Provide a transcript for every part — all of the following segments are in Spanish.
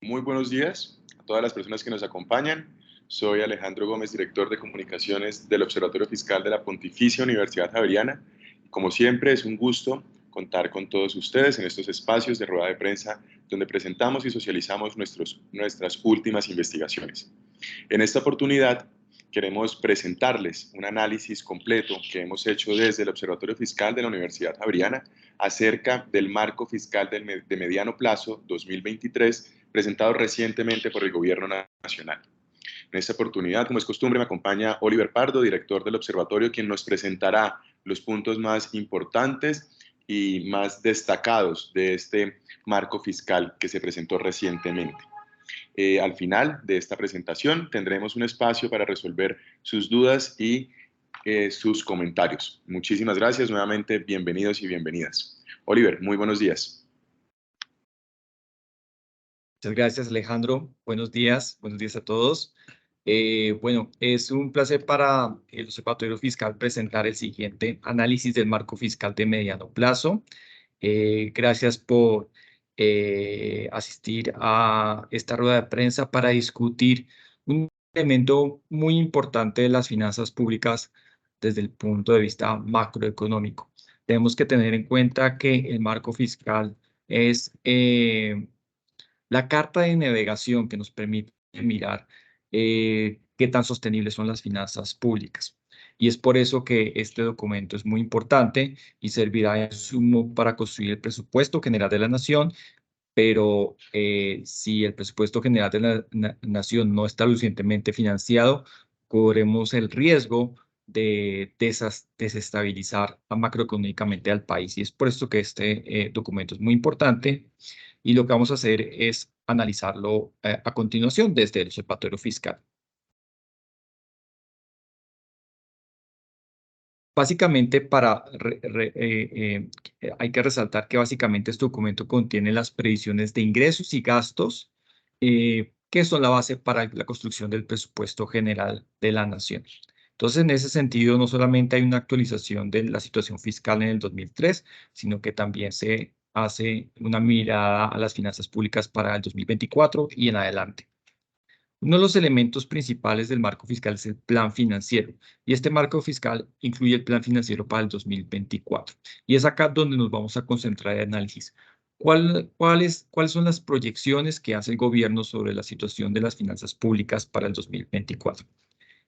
Muy buenos días a todas las personas que nos acompañan. Soy Alejandro Gómez, director de comunicaciones del Observatorio Fiscal de la Pontificia Universidad Javeriana. Como siempre, es un gusto contar con todos ustedes en estos espacios de rueda de prensa donde presentamos y socializamos nuestras últimas investigaciones. En esta oportunidad, queremos presentarles un análisis completo que hemos hecho desde el Observatorio Fiscal de la Universidad Javeriana acerca del marco fiscal de mediano plazo 2023 presentado recientemente por el Gobierno Nacional. En esta oportunidad, como es costumbre, me acompaña Oliver Pardo, director del observatorio, quien nos presentará los puntos más importantes y más destacados de este marco fiscal que se presentó recientemente. Al final de esta presentación tendremos un espacio para resolver sus dudas y sus comentarios. Muchísimas gracias, nuevamente bienvenidos y bienvenidas. Oliver, muy buenos días. Muchas gracias, Alejandro. Buenos días a todos. Bueno, es un placer para el Observatorio Fiscal presentar el siguiente análisis del marco fiscal de mediano plazo. Gracias por asistir a esta rueda de prensa para discutir un elemento muy importante de las finanzas públicas desde el punto de vista macroeconómico. Tenemos que tener en cuenta que el marco fiscal es la carta de navegación que nos permite mirar qué tan sostenibles son las finanzas públicas. Y es por eso que este documento es muy importante y servirá de insumo para construir el presupuesto general de la nación, pero si el presupuesto general de la nación no está lo suficientemente financiado, corremos el riesgo de desestabilizar macroeconómicamente al país. Y es por esto que este documento es muy importante y lo que vamos a hacer es analizarlo a continuación desde el Observatorio Fiscal. Básicamente, hay que resaltar que básicamente este documento contiene las previsiones de ingresos y gastos que son la base para la construcción del presupuesto general de la nación. Entonces, en ese sentido, no solamente hay una actualización de la situación fiscal en el 2003, sino que también se hace una mirada a las finanzas públicas para el 2024 y en adelante. Uno de los elementos principales del marco fiscal es el plan financiero, y este marco fiscal incluye el plan financiero para el 2024. Y es acá donde nos vamos a concentrar el análisis. ¿Cuáles son las proyecciones que hace el gobierno sobre la situación de las finanzas públicas para el 2024?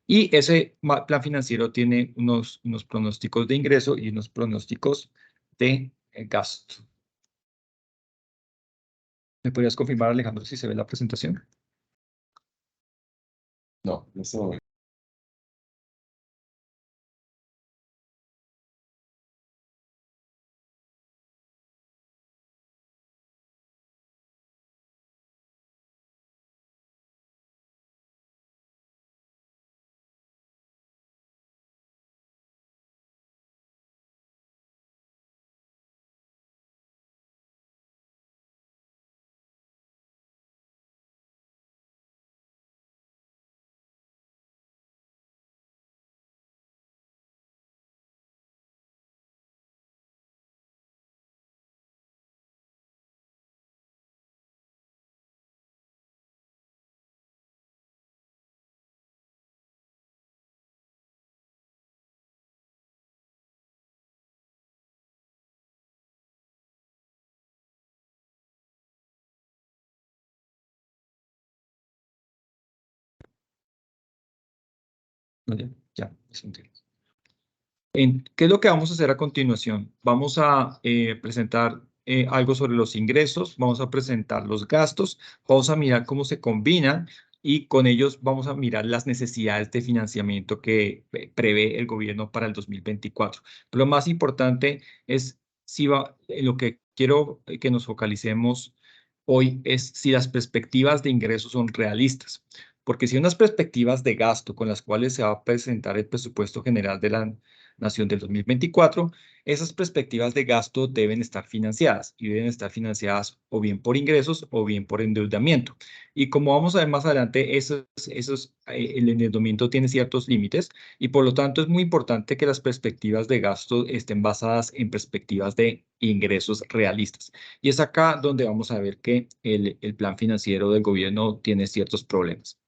Y ese plan financiero tiene unos pronósticos de ingreso y unos pronósticos de gasto. ¿Me podrías confirmar, Alejandro, si se ve la presentación? No, en este momento. No, ya, ¿qué es lo que vamos a hacer a continuación? Vamos a presentar algo sobre los ingresos, vamos a presentar los gastos, vamos a mirar cómo se combinan y con ellos vamos a mirar las necesidades de financiamiento que prevé el gobierno para el 2024. Pero lo más importante es lo que quiero que nos focalicemos hoy es si las perspectivas de ingresos son realistas. Porque si unas perspectivas de gasto con las cuales se va a presentar el presupuesto general Nación del 2024, esas perspectivas de gasto deben estar financiadas y deben estar financiadas o bien por ingresos o bien por endeudamiento. Y como vamos a ver más adelante, el endeudamiento tiene ciertos límites y por lo tanto es muy importante que las perspectivas de gasto estén basadas en perspectivas de ingresos realistas. Y es acá donde vamos a ver que el plan financiero del gobierno tiene ciertos problemas.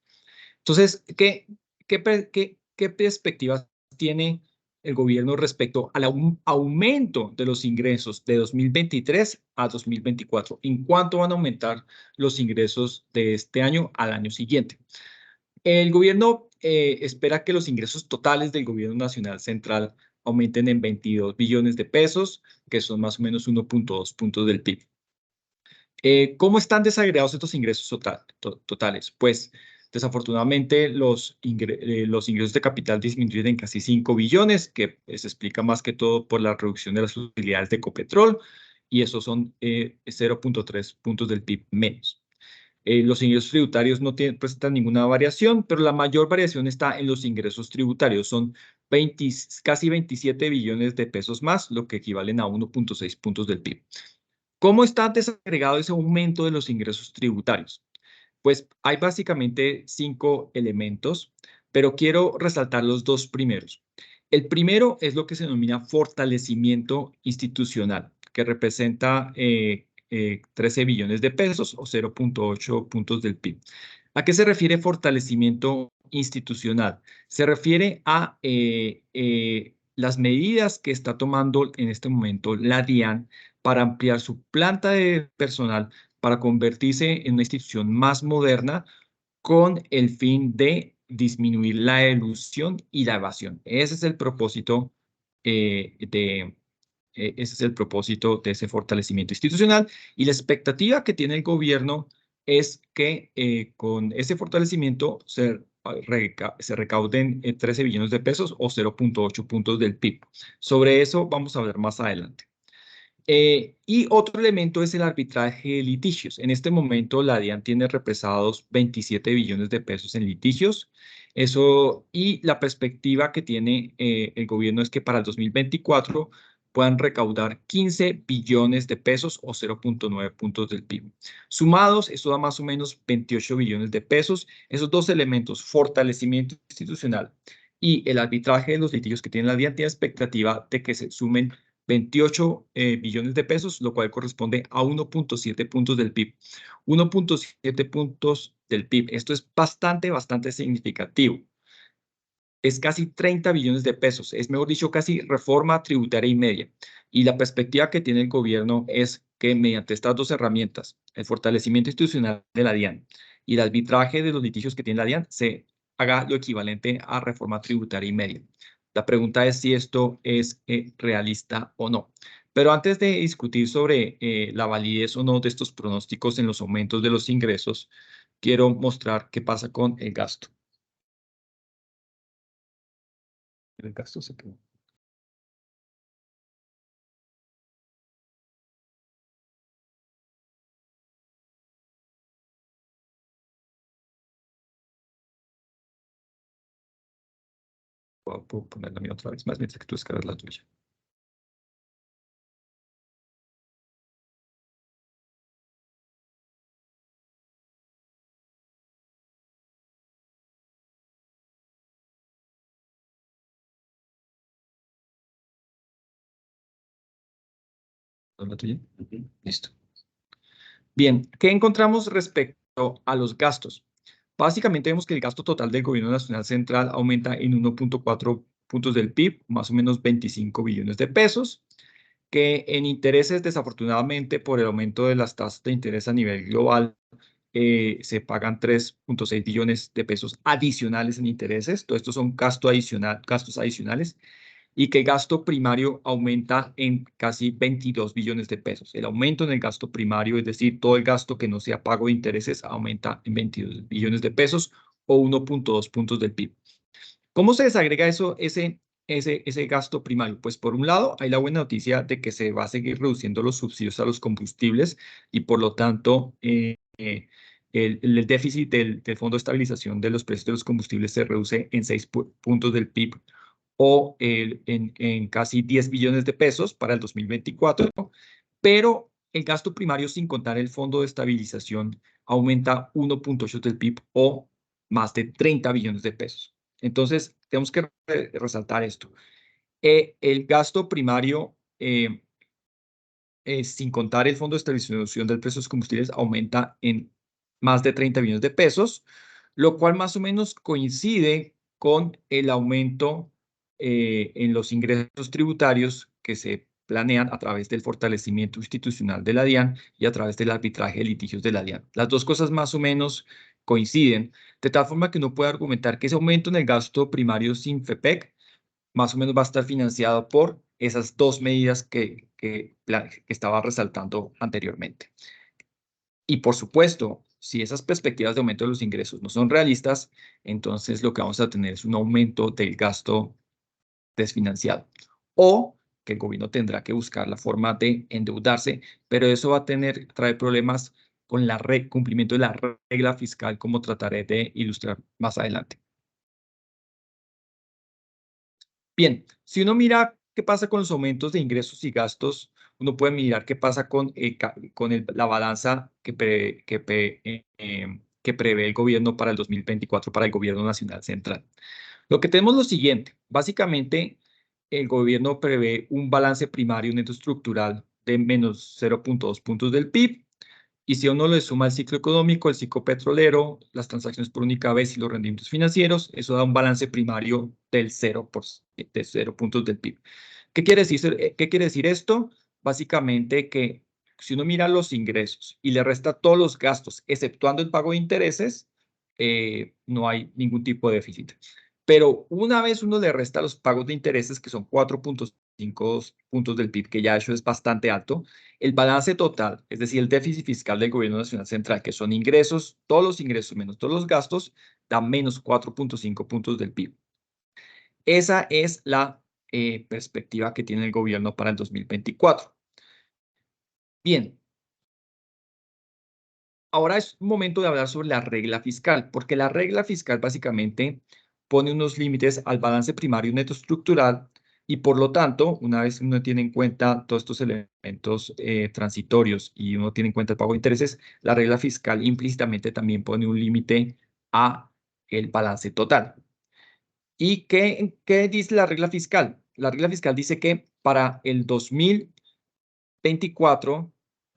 Entonces, ¿qué perspectivas tiene el gobierno respecto al aumento de los ingresos de 2023 a 2024? ¿En cuánto van a aumentar los ingresos de este año al año siguiente? El gobierno espera que los ingresos totales del gobierno nacional central aumenten en 22 billones de pesos, que son más o menos 1.2 puntos del PIB. ¿Cómo están desagregados estos ingresos totales? Pues desafortunadamente los ingresos de capital disminuyen en casi 5 billones, que se explica más que todo por la reducción de las utilidades de Ecopetrol, y esos son 0.3 puntos del PIB menos. Los ingresos tributarios no presentan ninguna variación, pero la mayor variación está en los ingresos tributarios. Son casi 27 billones de pesos más, lo que equivalen a 1.6 puntos del PIB. ¿Cómo está desagregado ese aumento de los ingresos tributarios? Pues hay básicamente 5 elementos, pero quiero resaltar los dos primeros. El primero es lo que se denomina fortalecimiento institucional, que representa 13 billones de pesos o 0.8 puntos del PIB. ¿A qué se refiere fortalecimiento institucional? Se refiere a las medidas que está tomando en este momento la DIAN para ampliar su planta de personal para convertirse en una institución más moderna con el fin de disminuir la elusión y la evasión. Ese es el propósito ese es el propósito de ese fortalecimiento institucional y la expectativa que tiene el gobierno es que con ese fortalecimiento se recauden 13 billones de pesos o 0.8 puntos del PIB. Sobre eso vamos a hablar más adelante. Y otro elemento es el arbitraje de litigios. En este momento la DIAN tiene represados 27 billones de pesos en litigios. Eso, y la perspectiva que tiene el gobierno es que para el 2024 puedan recaudar 15 billones de pesos o 0.9 puntos del PIB. Sumados, eso da más o menos 28 billones de pesos. Esos dos elementos, fortalecimiento institucional y el arbitraje de los litigios que tiene la DIAN, tiene expectativa de que se sumen 28 billones de pesos, lo cual corresponde a 1.7 puntos del PIB. 1.7 puntos del PIB. Esto es bastante significativo. Es casi 30 billones de pesos. Es, mejor dicho, casi reforma tributaria y media. Y la perspectiva que tiene el gobierno es que mediante estas dos herramientas, el fortalecimiento institucional de la DIAN y el arbitraje de los litigios que tiene la DIAN, se haga lo equivalente a reforma tributaria y media. La pregunta es si esto es realista o no. Pero antes de discutir sobre la validez o no de estos pronósticos en los aumentos de los ingresos, quiero mostrar qué pasa con el gasto. El gasto se quedó. Puedo poner la mía otra vez más mientras que tú descargas la tuya. ¿La tuya? Listo. Bien, ¿qué encontramos respecto a los gastos? Básicamente vemos que el gasto total del Gobierno Nacional Central aumenta en 1.4 puntos del PIB, más o menos 25 billones de pesos, que en intereses, desafortunadamente, por el aumento de las tasas de interés a nivel global, se pagan 3.6 billones de pesos adicionales en intereses. Todo esto son gastos adicionales y que el gasto primario aumenta en casi 22 billones de pesos. El aumento en el gasto primario, es decir, todo el gasto que no sea pago de intereses, aumenta en 22 billones de pesos o 1.2 puntos del PIB. ¿Cómo se desagrega ese gasto primario? Pues por un lado, hay la buena noticia de que se va a seguir reduciendo los subsidios a los combustibles y por lo tanto el déficit del Fondo de Estabilización de los Precios de los Combustibles se reduce en 6 puntos del PIB o en casi 10 billones de pesos para el 2024, pero el gasto primario sin contar el fondo de estabilización aumenta 1.8 del PIB o más de 30 billones de pesos. Entonces, tenemos que resaltar esto. El gasto primario sin contar el fondo de estabilización del precio de los combustibles, aumenta en más de 30 billones de pesos, lo cual más o menos coincide con el aumento en los ingresos tributarios que se planean a través del fortalecimiento institucional de la DIAN y a través del arbitraje de litigios de la DIAN. Las dos cosas más o menos coinciden, de tal forma que uno puede argumentar que ese aumento en el gasto primario sin FEPEC más o menos va a estar financiado por esas dos medidas que estaba resaltando anteriormente. Y por supuesto, si esas perspectivas de aumento de los ingresos no son realistas, entonces lo que vamos a tener es un aumento del gasto desfinanciado. O que el gobierno tendrá que buscar la forma de endeudarse, pero eso va a traer problemas con el cumplimiento de la regla fiscal, como trataré de ilustrar más adelante. Bien, si uno mira qué pasa con los aumentos de ingresos y gastos, uno puede mirar qué pasa con la balanza que prevé el gobierno para el 2024, para el gobierno nacional central. Lo que tenemos es lo siguiente. Básicamente, el gobierno prevé un balance primario neto estructural de menos 0.2 puntos del PIB. Y si uno le suma el ciclo económico, el ciclo petrolero, las transacciones por única vez y los rendimientos financieros, eso da un balance primario del 0, de 0 puntos del PIB. ¿Qué quiere decir esto? Básicamente que si uno mira los ingresos y le resta todos los gastos, exceptuando el pago de intereses, no hay ningún tipo de déficit. Pero una vez uno le resta los pagos de intereses, que son 4.5 puntos del PIB, que ya eso es bastante alto, el balance total, es decir, el déficit fiscal del Gobierno Nacional Central, que son ingresos, todos los ingresos menos todos los gastos, da menos 4.5 puntos del PIB. Esa es la perspectiva que tiene el gobierno para el 2024. Bien. Ahora es momento de hablar sobre la regla fiscal, porque la regla fiscal básicamente pone unos límites al balance primario neto estructural y por lo tanto, una vez uno tiene en cuenta todos estos elementos transitorios y uno tiene en cuenta el pago de intereses, la regla fiscal implícitamente también pone un límite a el balance total. ¿Y qué dice la regla fiscal? La regla fiscal dice que para el 2024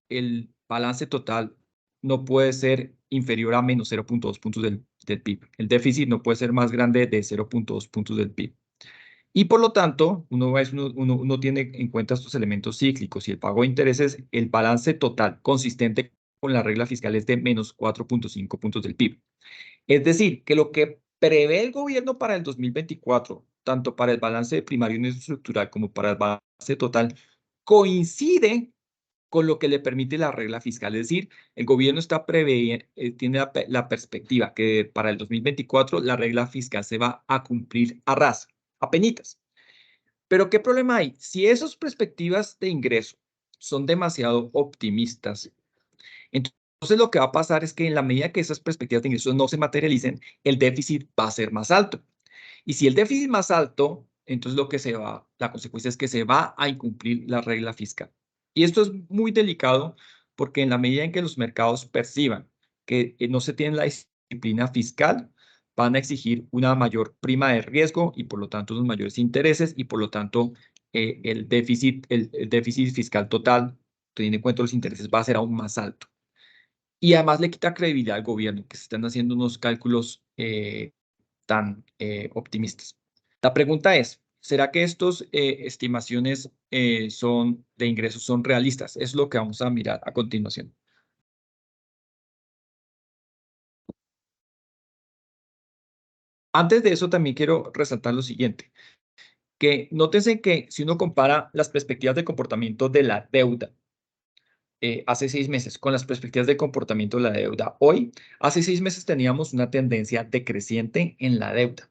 el balance total no puede ser inferior a menos 0.2 puntos del PIB. El déficit no puede ser más grande de 0.2 puntos del PIB. Y por lo tanto, uno tiene en cuenta estos elementos cíclicos y el pago de intereses, el balance total consistente con la regla fiscal es de menos 4.5 puntos del PIB. Es decir, que lo que prevé el gobierno para el 2024, tanto para el balance primario neto estructural como para el balance total, coincide con lo que le permite la regla fiscal. Es decir, el gobierno tiene la perspectiva que para el 2024 la regla fiscal se va a cumplir a ras, a penitas. Pero ¿qué problema hay? Si esas perspectivas de ingreso son demasiado optimistas, entonces lo que va a pasar es que en la medida que esas perspectivas de ingresos no se materialicen, el déficit va a ser más alto. Y si el déficit es más alto, entonces la consecuencia es que se va a incumplir la regla fiscal. Y esto es muy delicado porque en la medida en que los mercados perciban que no se tiene la disciplina fiscal, van a exigir una mayor prima de riesgo y por lo tanto unos mayores intereses y por lo tanto el déficit fiscal total, teniendo en cuenta los intereses, va a ser aún más alto. Y además le quita credibilidad al gobierno, que se están haciendo unos cálculos tan optimistas. La pregunta es, ¿será que estas estimaciones de ingresos son realistas? Es lo que vamos a mirar a continuación. Antes de eso, también quiero resaltar lo siguiente, que nótense que si uno compara las perspectivas de comportamiento de la deuda hace 6 meses con las perspectivas de comportamiento de la deuda hoy, hace 6 meses teníamos una tendencia decreciente en la deuda.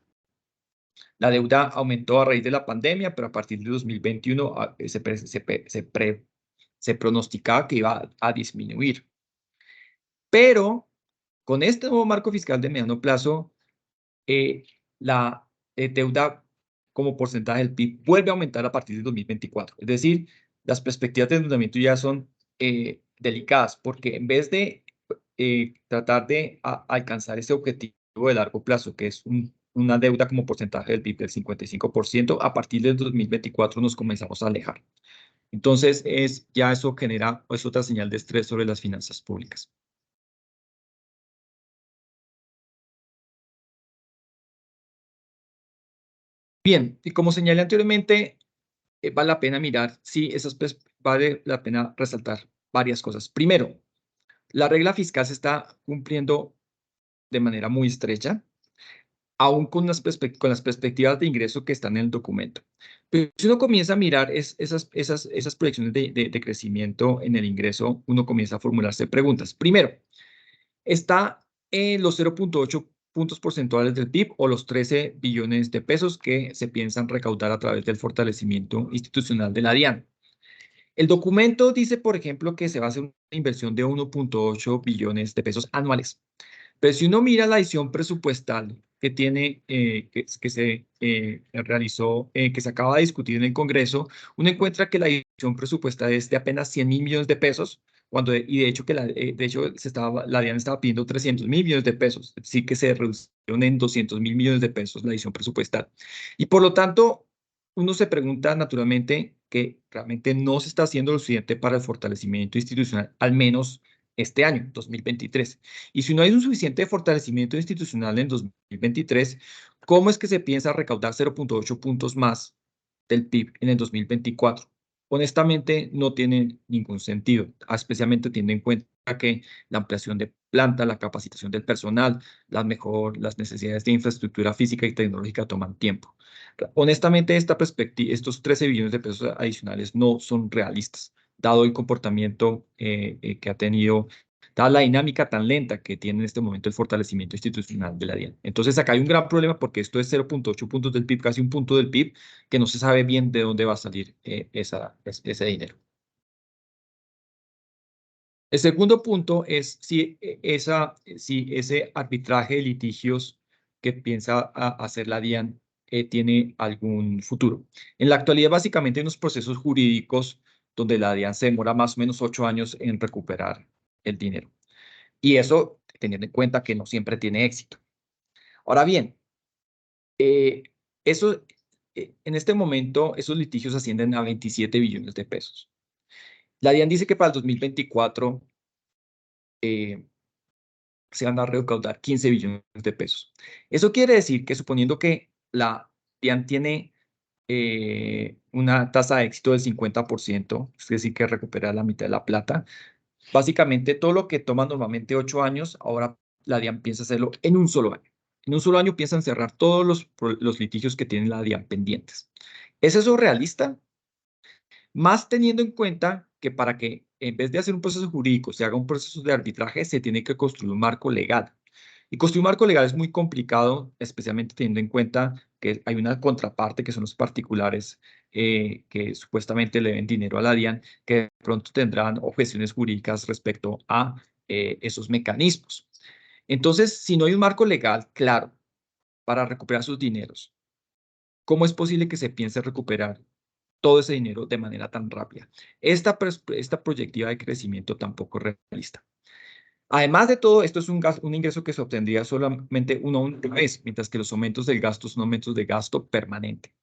La deuda aumentó a raíz de la pandemia, pero a partir de 2021 se pronosticaba que iba a disminuir. Pero con este nuevo marco fiscal de mediano plazo, la deuda como porcentaje del PIB vuelve a aumentar a partir de 2024. Es decir, las perspectivas de endeudamiento ya son delicadas, porque en vez de tratar de alcanzar ese objetivo de largo plazo, que es una deuda como porcentaje del PIB del 55%, a partir del 2024 nos comenzamos a alejar. Entonces, ya eso genera, es otra señal de estrés sobre las finanzas públicas. Bien, y como señalé anteriormente, vale la pena mirar si vale la pena resaltar varias cosas. Primero, la regla fiscal se está cumpliendo de manera muy estrecha, aún con las perspectivas de ingreso que están en el documento. Pero si uno comienza a mirar esas proyecciones de crecimiento en el ingreso, uno comienza a formularse preguntas. Primero, ¿está en los 0.8 puntos porcentuales del PIB o los 13 billones de pesos que se piensan recaudar a través del fortalecimiento institucional de la DIAN? El documento dice, por ejemplo, que se va a hacer una inversión de 1.8 billones de pesos anuales. Pero si uno mira la adición presupuestal que tiene, que se realizó, que se acaba de discutir en el Congreso, uno encuentra que la adición presupuestal es de apenas 100.000 millones de pesos, y de hecho la DIAN estaba pidiendo 300.000 millones de pesos, así que se redujeron en 200.000 millones de pesos la adición presupuestal. Y por lo tanto, uno se pregunta naturalmente que realmente no se está haciendo lo suficiente para el fortalecimiento institucional, al menos este año, 2023. Y si no hay un suficiente fortalecimiento institucional en 2023, ¿cómo es que se piensa recaudar 0.8 puntos más del PIB en el 2024? Honestamente, no tiene ningún sentido, especialmente teniendo en cuenta que la ampliación de planta, la capacitación del personal, las necesidades de infraestructura física y tecnológica toman tiempo. Honestamente, estos 13 billones de pesos adicionales no son realistas, dado el comportamiento que ha tenido, dada la dinámica tan lenta que tiene en este momento el fortalecimiento institucional de la DIAN. Entonces, acá hay un gran problema porque esto es 0.8 puntos del PIB, casi un punto del PIB, que no se sabe bien de dónde va a salir ese dinero. El segundo punto es si ese arbitraje de litigios que piensa hacer la DIAN tiene algún futuro. En la actualidad, básicamente, hay unos procesos jurídicos donde la DIAN se demora más o menos 8 años en recuperar el dinero. Y eso teniendo en cuenta que no siempre tiene éxito. Ahora bien, en este momento, esos litigios ascienden a 27 billones de pesos. La DIAN dice que para el 2024 se van a recaudar 15 billones de pesos. Eso quiere decir que suponiendo que la DIAN tiene una tasa de éxito del 50%, es decir, que recupera la mitad de la plata, básicamente todo lo que toma normalmente 8 años, ahora la DIAN piensa hacerlo en un solo año. En un solo año piensan cerrar todos los litigios que tiene la DIAN pendientes. ¿Es eso realista? Más teniendo en cuenta que para que en vez de hacer un proceso jurídico se haga un proceso de arbitraje, se tiene que construir un marco legal. Y construir un marco legal es muy complicado, especialmente teniendo en cuenta que hay una contraparte que son los particulares que supuestamente le den dinero a la DIAN, que de pronto tendrán objeciones jurídicas respecto a esos mecanismos. Entonces, si no hay un marco legal claro para recuperar sus dineros, ¿cómo es posible que se piense recuperar todo ese dinero de manera tan rápida? Esta proyectiva de crecimiento tampoco es realista. Además de todo, esto es un ingreso que se obtendría solamente una vez, mientras que los aumentos del gasto son aumentos de gasto permanente.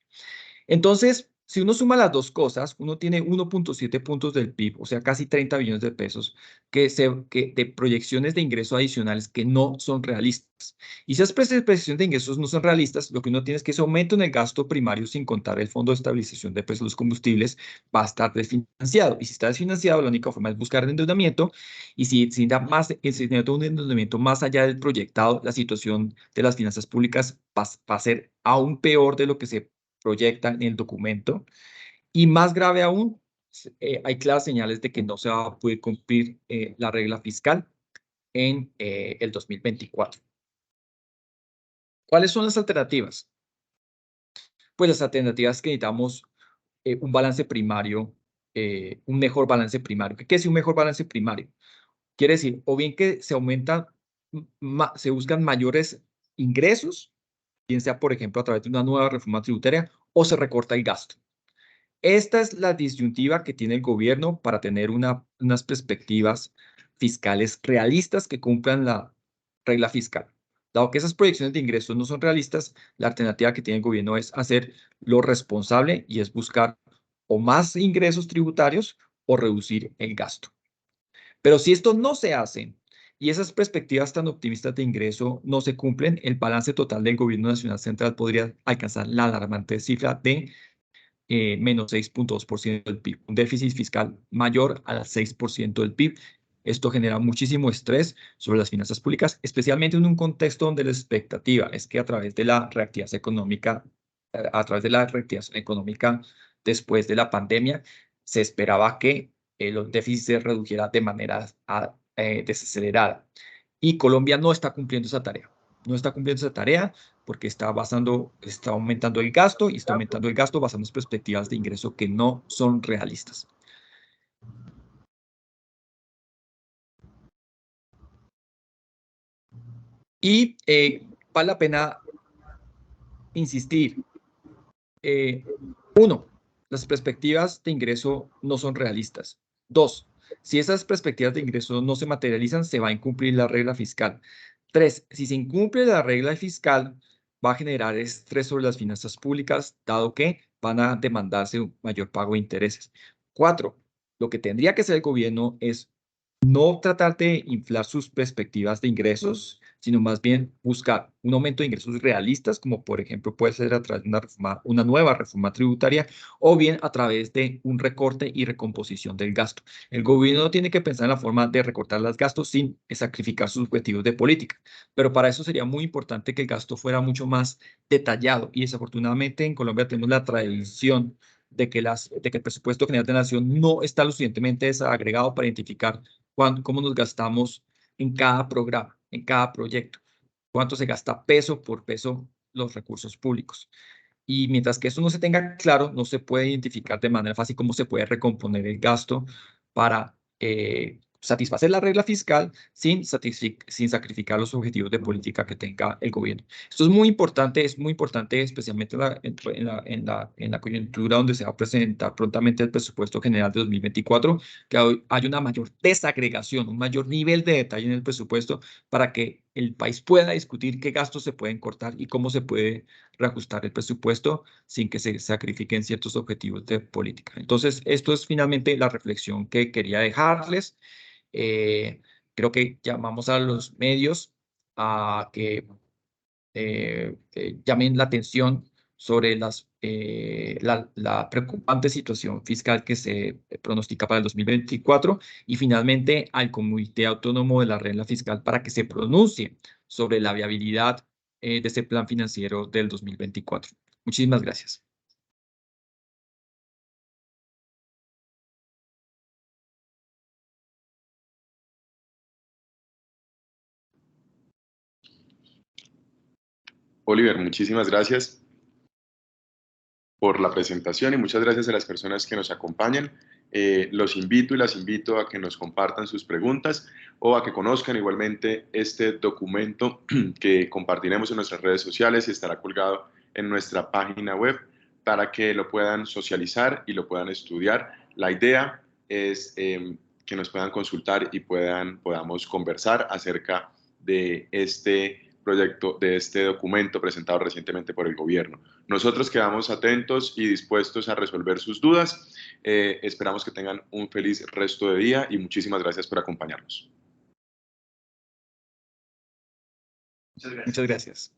Entonces, si uno suma las dos cosas, uno tiene 1.7 puntos del PIB, o sea, casi 30 billones de pesos, de proyecciones de ingresos adicionales que no son realistas. Y si esas proyecciones de ingresos no son realistas, lo que uno tiene es que ese aumento en el gasto primario, sin contar el Fondo de Estabilización de Precios de los Combustibles, va a estar desfinanciado. Y si está desfinanciado, la única forma es buscar el endeudamiento. Y si se necesita un endeudamiento más allá del proyectado, la situación de las finanzas públicas va a ser aún peor de lo que se proyecta en el documento. Y más grave aún, hay claras señales de que no se va a poder cumplir la regla fiscal en el 2024. ¿Cuáles son las alternativas? Pues las alternativas que necesitamos un balance primario, un mejor balance primario. ¿Qué quiere decir un mejor balance primario? Quiere decir, o bien que se buscan mayores ingresos, bien sea, por ejemplo, a través de una nueva reforma tributaria, o se recorta el gasto. Esta es la disyuntiva que tiene el gobierno para tener unas perspectivas fiscales realistas que cumplan la regla fiscal. Dado que esas proyecciones de ingresos no son realistas, la alternativa que tiene el gobierno es hacer lo responsable y es buscar o más ingresos tributarios o reducir el gasto. Pero si esto no se hace y esas perspectivas tan optimistas de ingreso no se cumplen, el balance total del gobierno nacional central podría alcanzar la alarmante cifra de menos 6.2% del PIB, un déficit fiscal mayor al 6% del PIB. Esto genera muchísimo estrés sobre las finanzas públicas, especialmente en un contexto donde la expectativa es que a través de la reactivación económica después de la pandemia, se esperaba que los déficits se redujeran de manera desacelerada. Y Colombia no está cumpliendo esa tarea. No está cumpliendo esa tarea porque está aumentando el gasto y está aumentando el gasto basando en perspectivas de ingreso que no son realistas. Y vale la pena insistir. Uno, las perspectivas de ingreso no son realistas. Dos, si esas perspectivas de ingreso no se materializan, se va a incumplir la regla fiscal. Tres, si se incumple la regla fiscal, va a generar estrés sobre las finanzas públicas, dado que van a demandarse un mayor pago de intereses. Cuatro, lo que tendría que hacer el gobierno es no tratar de inflar sus perspectivas de ingresos, sino más bien buscar un aumento de ingresos realistas, como por ejemplo puede ser a través de una nueva reforma tributaria, o bien a través de un recorte y recomposición del gasto. El gobierno tiene que pensar en la forma de recortar los gastos sin sacrificar sus objetivos de política, pero para eso sería muy importante que el gasto fuera mucho más detallado, y desafortunadamente en Colombia tenemos la tradición de que el presupuesto general de la nación no está lo suficientemente desagregado para identificar cómo nos gastamos en cada programa, en cada proyecto, cuánto se gasta peso por peso los recursos públicos. Y mientras que eso no se tenga claro, no se puede identificar de manera fácil cómo se puede recomponer el gasto para satisfacer la regla fiscal sin sacrificar los objetivos de política que tenga el gobierno. Esto es muy importante especialmente en la coyuntura donde se va a presentar prontamente el presupuesto general de 2024, que hay una mayor desagregación, un mayor nivel de detalle en el presupuesto para que el país pueda discutir qué gastos se pueden cortar y cómo se puede reajustar el presupuesto sin que se sacrifiquen ciertos objetivos de política. Entonces, esto es finalmente la reflexión que quería dejarles. Creo que llamamos a los medios a que llamen la atención sobre la preocupante situación fiscal que se pronostica para el 2024 y finalmente al Comité Autónomo de la Regla Fiscal para que se pronuncie sobre la viabilidad de ese plan financiero del 2024. Muchísimas gracias. Oliver, muchísimas gracias por la presentación y muchas gracias a las personas que nos acompañan. Los invito y las invito a que nos compartan sus preguntas o a que conozcan igualmente este documento que compartiremos en nuestras redes sociales y estará colgado en nuestra página web para que lo puedan socializar y lo puedan estudiar. La idea es que nos puedan consultar y podamos conversar acerca de este proyecto, de este documento presentado recientemente por el gobierno. Nosotros quedamos atentos y dispuestos a resolver sus dudas. Esperamos que tengan un feliz resto de día y muchísimas gracias por acompañarnos. Muchas gracias.